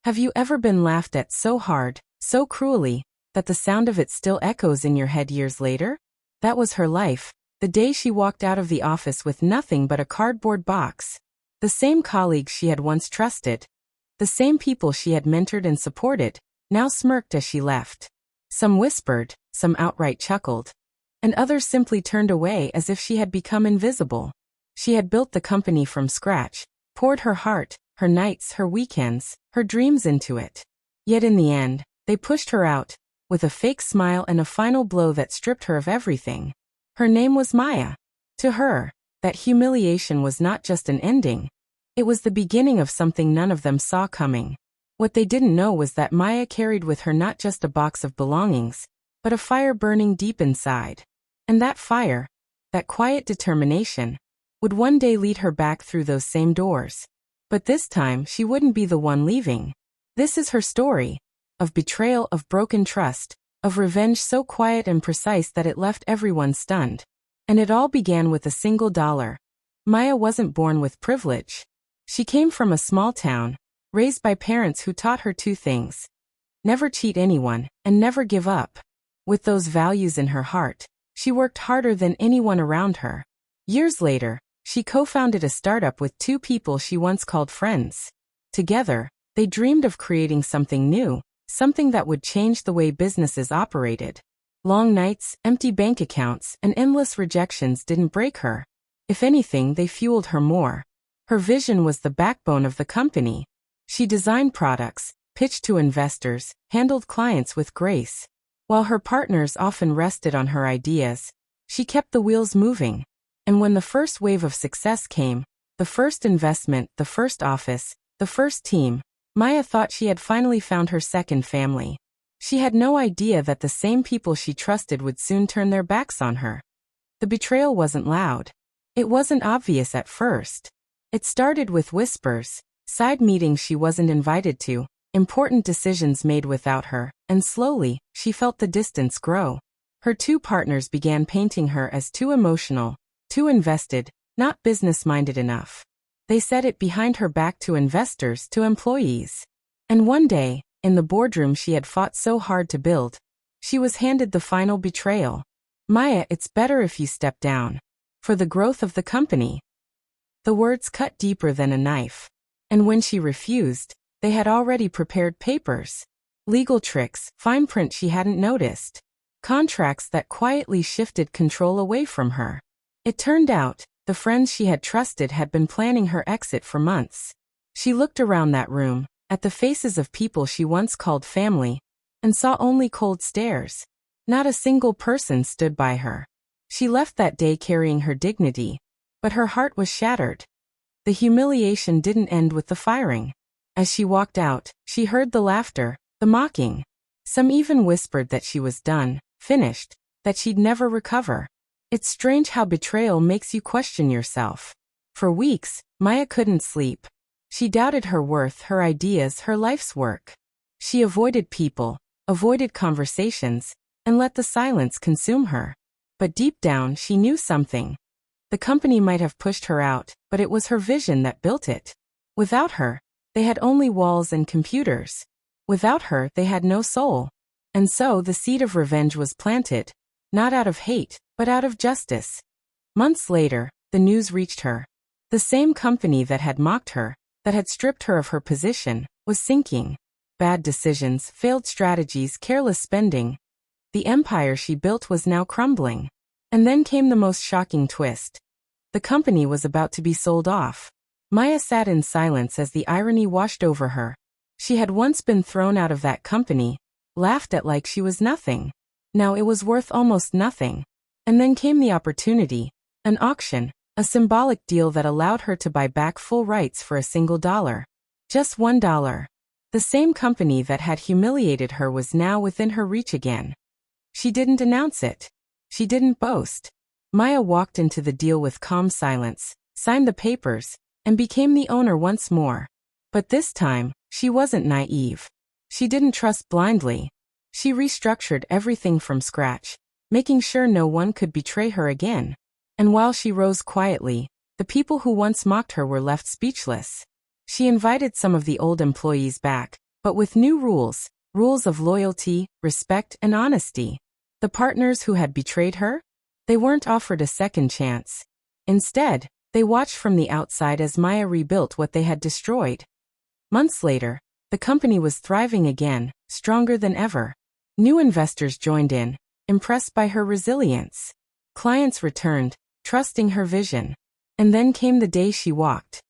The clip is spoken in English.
Have you ever been laughed at so hard, so cruelly, that the sound of it still echoes in your head years later? That was her life, the day she walked out of the office with nothing but a cardboard box. The same colleagues she had once trusted, the same people she had mentored and supported, now smirked as she left. Some whispered, some outright chuckled, and others simply turned away as if she had become invisible. She had built the company from scratch, poured her heart, her nights, her weekends, her dreams into it. Yet in the end, they pushed her out, with a fake smile and a final blow that stripped her of everything. Her name was Maya. To her, that humiliation was not just an ending. It was the beginning of something none of them saw coming. What they didn't know was that Maya carried with her not just a box of belongings, but a fire burning deep inside. And that fire, that quiet determination, would one day lead her back through those same doors. But this time she wouldn't be the one leaving. This is her story, of betrayal, of broken trust, of revenge so quiet and precise that it left everyone stunned. And it all began with $1. Maya wasn't born with privilege. She came from a small town, raised by parents who taught her two things: never cheat anyone, and never give up. With those values in her heart, she worked harder than anyone around her. Years later, she co-founded a startup with two people she once called friends. Together, they dreamed of creating something new, something that would change the way businesses operated. Long nights, empty bank accounts, and endless rejections didn't break her. If anything, they fueled her more. Her vision was the backbone of the company. She designed products, pitched to investors, handled clients with grace. While her partners often rested on her ideas, she kept the wheels moving. And when the first wave of success came, the first investment, the first office, the first team, Maya thought she had finally found her second family. She had no idea that the same people she trusted would soon turn their backs on her. The betrayal wasn't loud. It wasn't obvious at first. It started with whispers, side meetings she wasn't invited to, important decisions made without her, and slowly, she felt the distance grow. Her two partners began painting her as too emotional, too invested, not business-minded enough. They said it behind her back to investors, to employees. And one day, in the boardroom she had fought so hard to build, she was handed the final betrayal. "Maya, it's better if you step down. For the growth of the company." The words cut deeper than a knife. And when she refused, they had already prepared papers. Legal tricks, fine print she hadn't noticed. Contracts that quietly shifted control away from her. It turned out, the friends she had trusted had been planning her exit for months. She looked around that room, at the faces of people she once called family, and saw only cold stares. Not a single person stood by her. She left that day carrying her dignity, but her heart was shattered. The humiliation didn't end with the firing. As she walked out, she heard the laughter, the mocking. Some even whispered that she was done, finished, that she'd never recover. It's strange how betrayal makes you question yourself. For weeks, Maya couldn't sleep. She doubted her worth, her ideas, her life's work. She avoided people, avoided conversations, and let the silence consume her. But deep down, she knew something. The company might have pushed her out, but it was her vision that built it. Without her, they had only walls and computers. Without her, they had no soul. And so the seed of revenge was planted, not out of hate, but out of justice. Months later, the news reached her. The same company that had mocked her, that had stripped her of her position, was sinking. Bad decisions, failed strategies, careless spending. The empire she built was now crumbling. And then came the most shocking twist. The company was about to be sold off. Maya sat in silence as the irony washed over her. She had once been thrown out of that company, laughed at like she was nothing. Now it was worth almost nothing. And then came the opportunity, an auction, a symbolic deal that allowed her to buy back full rights for $1. Just $1. The same company that had humiliated her was now within her reach again. She didn't announce it. She didn't boast. Maya walked into the deal with calm silence, signed the papers, and became the owner once more. But this time, she wasn't naive. She didn't trust blindly. She restructured everything from scratch, making sure no one could betray her again. And while she rose quietly, the people who once mocked her were left speechless. She invited some of the old employees back, but with new rules, rules of loyalty, respect, and honesty. The partners who had betrayed her? They weren't offered a second chance. Instead, they watched from the outside as Maya rebuilt what they had destroyed. Months later, the company was thriving again, stronger than ever. New investors joined in, impressed by her resilience. Clients returned, trusting her vision. And then came the day she walked.